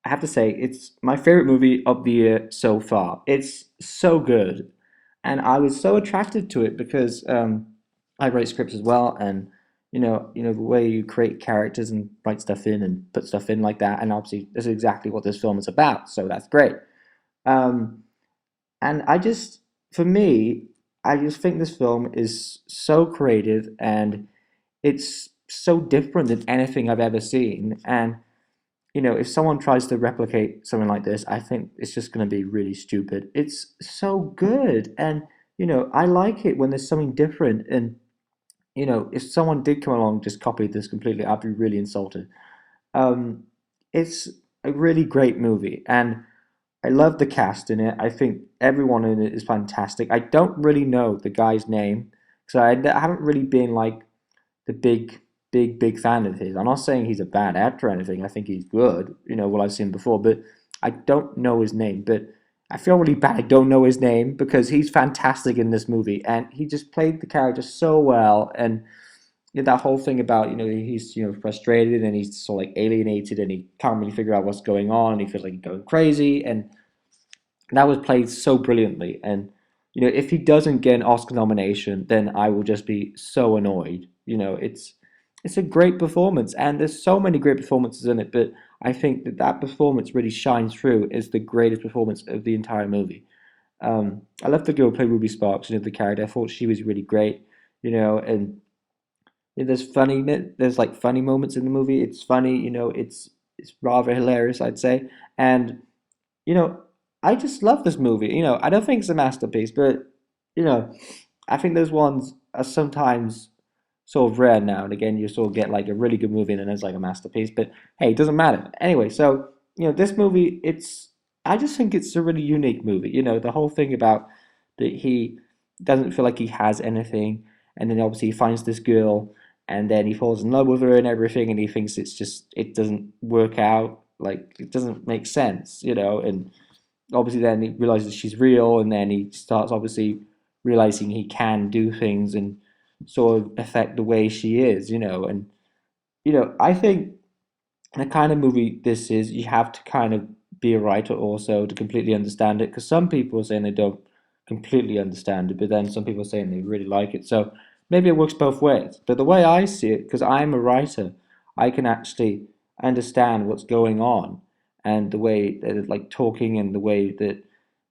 I have to say, it's my favorite movie of the year so far. It's so good, and I was so attracted to it because I write scripts as well, and the way you create characters and write stuff in and put stuff in like that, and obviously this is exactly what this film is about, so that's great. Um, and for me, I just think this film is so creative and it's so different than anything I've ever seen, and if someone tries to replicate something like this, I think it's just going to be really stupid. It's so good. And, I like it when there's something different. And, if someone did come along and just copied this completely, I'd be really insulted. Um, it's a really great movie. And I love the cast in it. I think everyone in it is fantastic. I don't really know the guy's name. So I haven't really been like the big fan of his. I'm not saying he's a bad actor or anything. I think he's good, what I've seen before, but I don't know his name. But I feel really bad I don't know his name because he's fantastic in this movie and he just played the character so well. And that whole thing about, he's, frustrated and he's sort of like alienated and he can't really figure out what's going on and he feels like he's going crazy. And that was played so brilliantly. And if he doesn't get an Oscar nomination, then I will just be so annoyed. It's a great performance, and there's so many great performances in it. But I think that performance really shines through as the greatest performance of the entire movie. I love the girl who played Ruby Sparks, the character. I thought she was really great. And there's like funny moments in the movie. It's funny, it's rather hilarious, I'd say. And you know, I just love this movie. I don't think it's a masterpiece, but you know, I think those ones are sometimes sort of rare now and again. You sort of get like a really good movie and then it's like a masterpiece. But hey, it doesn't matter. Anyway, so this movie, I just think it's a really unique movie. The whole thing about that he doesn't feel like he has anything, and then obviously he finds this girl, and then he falls in love with her and everything, and he thinks it doesn't work out. Like it doesn't make sense, and obviously then he realizes she's real and then he starts obviously realizing he can do things and sort of affect the way she is, and I think the kind of movie this is, you have to kind of be a writer also to completely understand it, because some people are saying they don't completely understand it, but then some people are saying they really like it. So maybe it works both ways. But the way I see it, because I'm a writer, I can actually understand what's going on and the way that it's like talking and the way that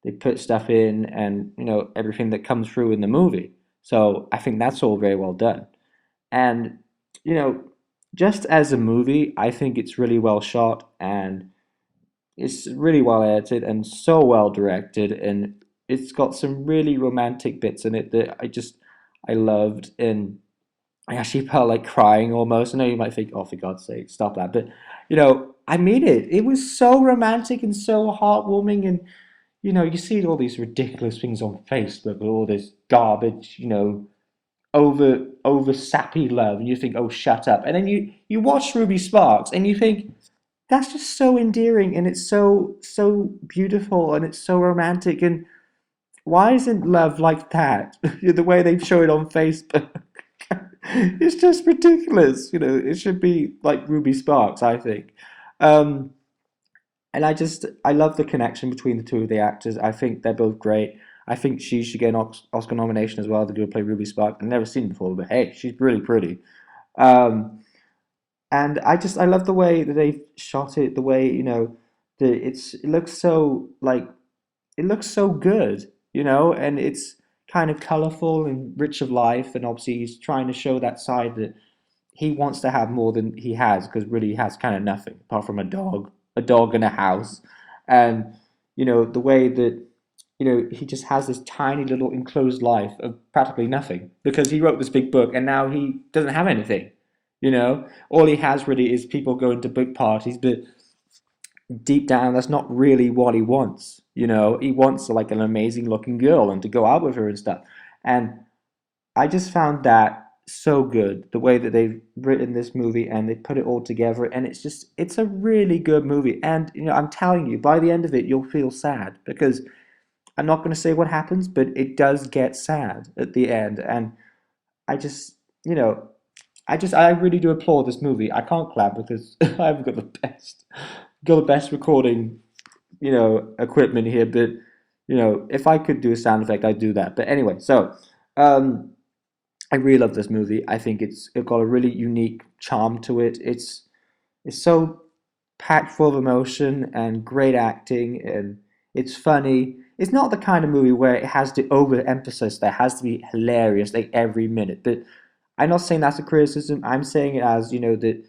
they put stuff in and everything that comes through in the movie. So I think that's all very well done. And, you know, just as a movie, I think it's really well shot and it's really well edited and so well directed. And it's got some really romantic bits in it that I loved. And I actually felt like crying almost. I know you might think, oh, for God's sake, stop that. But, I mean it. It was so romantic and so heartwarming. And, you see all these ridiculous things on Facebook, all this garbage, over sappy love, and you think, oh, shut up. And then you watch Ruby Sparks, and you think that's just so endearing, and it's so beautiful, and it's so romantic. And why isn't love like that? The way they show it on Facebook, it's just ridiculous. It should be like Ruby Sparks, I think. Um, and I love the connection between the two of the actors. I think they're both great. I think she should get an Oscar nomination as well. The girl who played Ruby Spark. I've never seen her before, but hey, she's really pretty. Um, and I love the way that they shot it. The way it looks so like it looks so good, and it's kind of colorful and rich of life. And obviously, he's trying to show that side that he wants to have more than he has, because really he has kind of nothing apart from a dog and a house. And the way that he just has this tiny little enclosed life of practically nothing because he wrote this big book and now he doesn't have anything. All he has really is people going to big parties, but deep down that's not really what he wants. He wants like an amazing looking girl and to go out with her and stuff. And I just found that so good, the way that they've written this movie and they put it all together, and it's a really good movie. And I'm telling you, by the end of it, you'll feel sad because I'm not going to say what happens, but it does get sad at the end. And I just, you know, I really do applaud this movie. I can't clap because I haven't got the best got the best recording, equipment here, but if I could do a sound effect, I'd do that. But anyway, so um, I really love this movie. I think it got a really unique charm to it. It's so packed full of emotion and great acting, and it's funny. It's not the kind of movie where it has to overemphasize that it has to be hilarious like every minute. But I'm not saying that's a criticism. I'm saying it as, that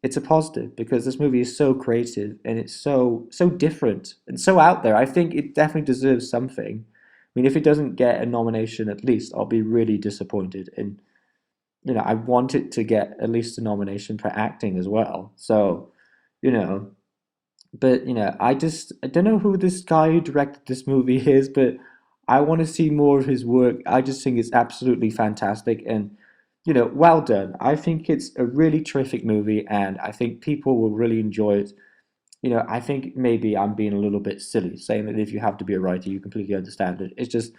it's a positive because this movie is so creative and it's so different and so out there. I think it definitely deserves something. I mean, if it doesn't get a nomination, at least I'll be really disappointed. And I want it to get at least a nomination for acting as well. So, you know, but I don't know who this guy who directed this movie is, but I want to see more of his work. I just think it's absolutely fantastic and well done. I think it's a really terrific movie and I think people will really enjoy it. I think maybe I'm being a little bit silly saying that if you have to be a writer, you completely understand it. It's just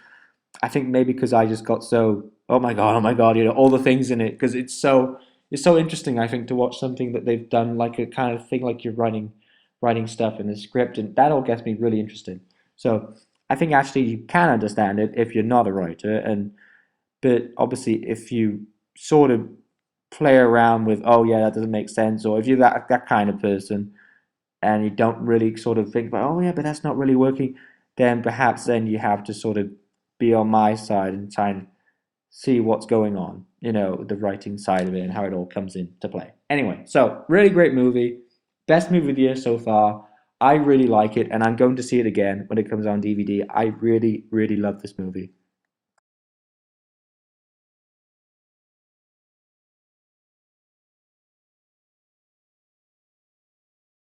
I think maybe because I just got so oh my god, all the things in it because it's so interesting. I think to watch something that they've done like a kind of thing like you're writing stuff in the script, and that all gets me really interested. So I think actually you can understand it if you're not a writer, and but obviously if you sort of play around with oh yeah that doesn't make sense, or if you're that kind of person and you don't really sort of think about, oh yeah, but that's not really working, then perhaps then you have to sort of be on my side and try and see what's going on, the writing side of it and how it all comes into play. Anyway, so really great movie, best movie of the year so far. I really like it, and I'm going to see it again when it comes on DVD. I really, really love this movie.